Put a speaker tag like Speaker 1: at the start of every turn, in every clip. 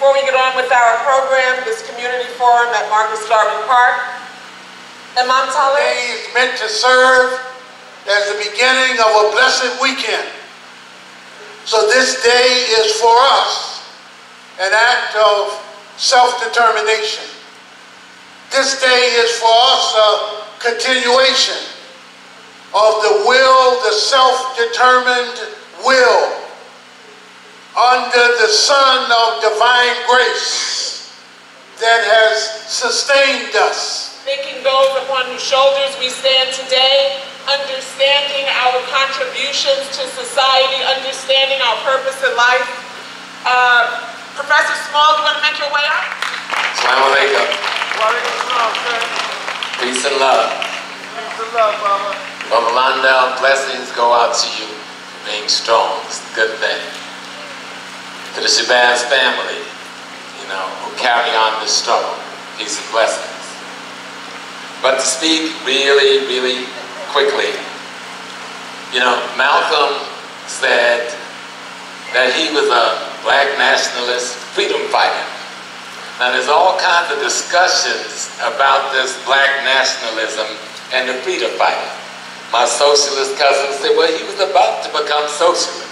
Speaker 1: Before we get on with our program, this community forum at Marcus Garvey Park, Imam Talib.
Speaker 2: Today is meant to serve as the beginning of a blessed weekend. So this day is for us an act of self-determination. This day is for us a continuation of the will, the self-determined will under the sun of divine grace that has sustained us.
Speaker 1: Thanking those upon whose shoulders we stand today, understanding our contributions to society, understanding our purpose in life. Professor Small, you want to make your way up?
Speaker 3: Assalamu alaikum.
Speaker 2: Walaikum salam, sir.
Speaker 3: Peace and love.
Speaker 2: Peace and love, Baba.
Speaker 3: Brother Londell, blessings go out to you for being strong. It's a good thing. To the Shabazz family, who carry on this struggle. Peace and blessings. But to speak really, really quickly, Malcolm said that he was a black nationalist freedom fighter. Now there's all kinds of discussions about this black nationalism and the freedom fighter. My socialist cousin said, well, he was about to become socialist.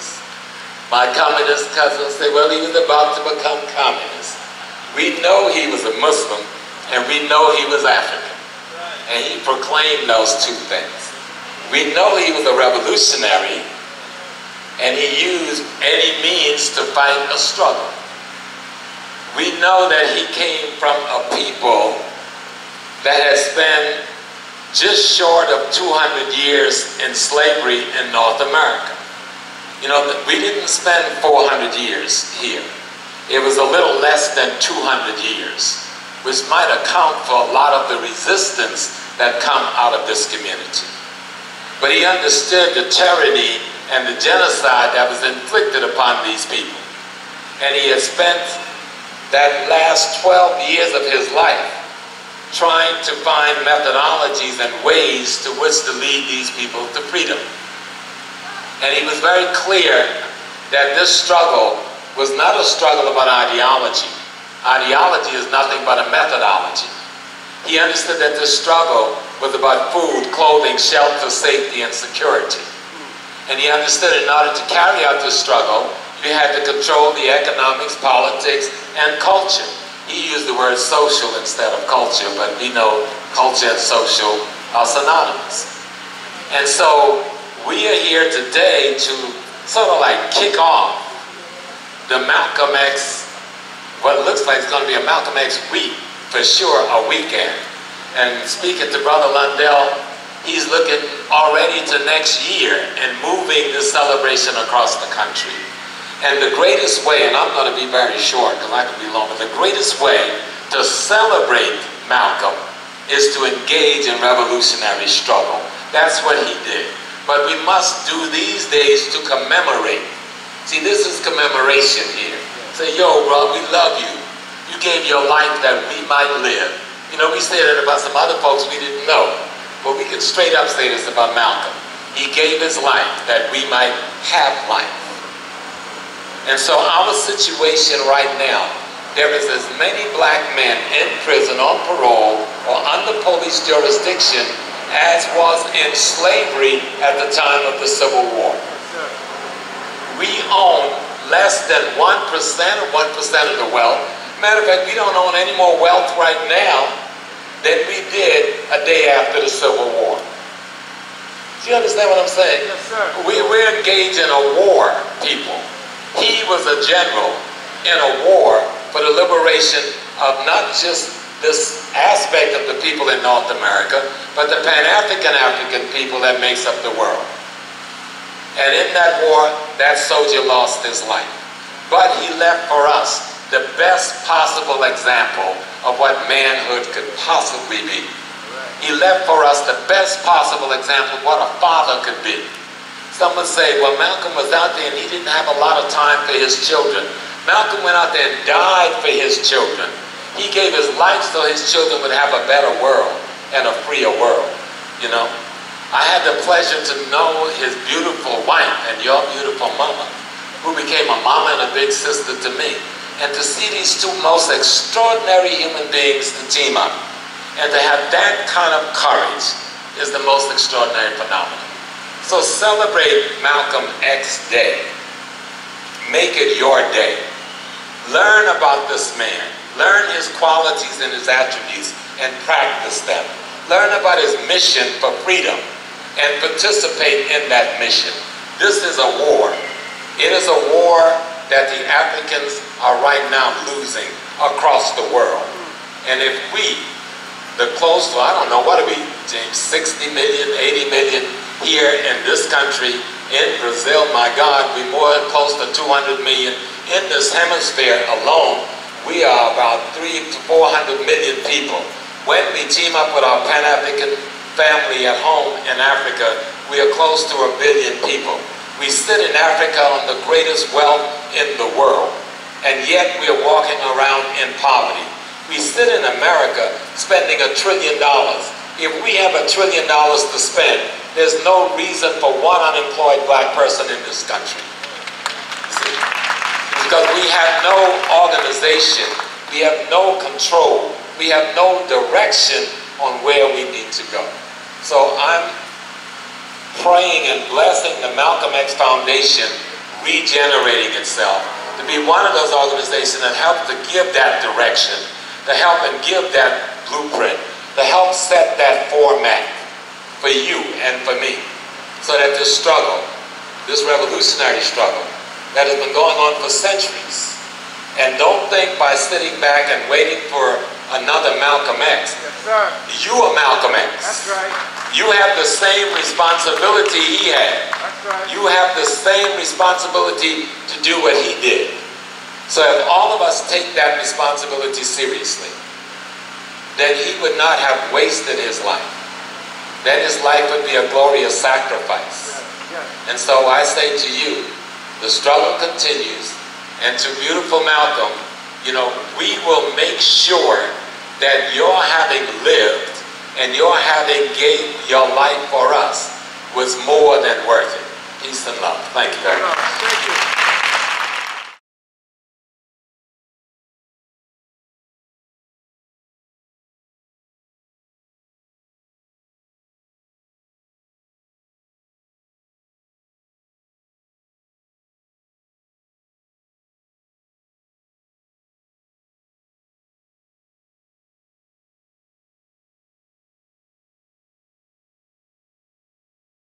Speaker 3: My communist cousin said, well, he was about to become communist. We know he was a Muslim, and we know he was African. And he proclaimed those two things. We know he was a revolutionary, and he used any means to fight a struggle. We know that he came from a people that had spent just short of 200 years in slavery in North America. We didn't spend 400 years here. It was a little less than 200 years, which might account for a lot of the resistance that come out of this community. But he understood the tyranny and the genocide that was inflicted upon these people. And he had spent that last 12 years of his life trying to find methodologies and ways to which to lead these people to freedom. And he was very clear that this struggle was not a struggle about ideology. Ideology is nothing but a methodology. He understood that this struggle was about food, clothing, shelter, safety, and security. And he understood in order to carry out this struggle, you had to control the economics, politics, and culture. He used the word social instead of culture, but we know culture and social are synonymous. And so we are here today to sort of like kick off the Malcolm X, what looks like it's going to be a Malcolm X week, for sure, a weekend. And speaking to Brother Lundell, he's looking already to next year and moving this celebration across the country. And the greatest way, and I'm going to be very short because I could be long, but the greatest way to celebrate Malcolm is to engage in revolutionary struggle. That's what he did. But we must do these days to commemorate. See, this is commemoration here. Say, yo, bro, we love you. You gave your life that we might live. We say that about some other folks we didn't know. But we can straight up say this about Malcolm. He gave his life that we might have life. And so our situation right now, there is as many black men in prison on parole or under police jurisdiction as was in slavery at the time of the Civil War. We own less than 1% or 1% of the wealth. Matter of fact, we don't own any more wealth right now than we did a day after the Civil War. Do you understand what I'm saying?
Speaker 2: Yes, sir.
Speaker 3: We're engaged in a war, people. He was a general in a war for the liberation of not just this aspect of the people in North America, but the Pan-African African people that makes up the world. And in that war, that soldier lost his life. But he left for us the best possible example of what manhood could possibly be. He left for us the best possible example of what a father could be. Some would say, well, Malcolm was out there and he didn't have a lot of time for his children. Malcolm went out there and died for his children. He gave his life so his children would have a better world and a freer world, I had the pleasure to know his beautiful wife and your beautiful mama, who became a mama and a big sister to me. And to see these two most extraordinary human beings to team up and to have that kind of courage is the most extraordinary phenomenon. So celebrate Malcolm X Day. Make it your day. Learn about this man. Learn his qualities and his attributes and practice them. Learn about his mission for freedom and participate in that mission. This is a war. It is a war that the Africans are right now losing across the world. And if we, the close to, I don't know, what are we, James, 60 million, 80 million here in this country, in Brazil, my God, we're more close to 200 million. In this hemisphere alone, we are about 300 to 400 million people. When we team up with our Pan-African family at home in Africa, we are close to 1 billion people. We sit in Africa on the greatest wealth in the world, and yet we are walking around in poverty. We sit in America spending $1 trillion. If we have $1 trillion to spend, there's no reason for one unemployed black person in this country. See? Because we have no organization, we have no control, we have no direction on where we need to go. So I'm praying and blessing the Malcolm X Foundation regenerating itself to be one of those organizations that help to give that direction, to help and give that blueprint, to help set that format for you and for me, so that this struggle, this revolutionary struggle that has been going on for centuries, and don't think by sitting back and waiting for another Malcolm X, you are Malcolm X.
Speaker 2: That's right.
Speaker 3: You have the same responsibility he had.
Speaker 2: That's right.
Speaker 3: You have the same responsibility to do what he did. So if all of us take that responsibility seriously, then he would not have wasted his life. Then his life would be a glorious sacrifice. And so I say to you, the struggle continues. And to beautiful Malcolm, you know, we will make sure that your having lived and your having gave your life for us was more than worth it. Peace and love. Thank you very much.
Speaker 2: Thank you.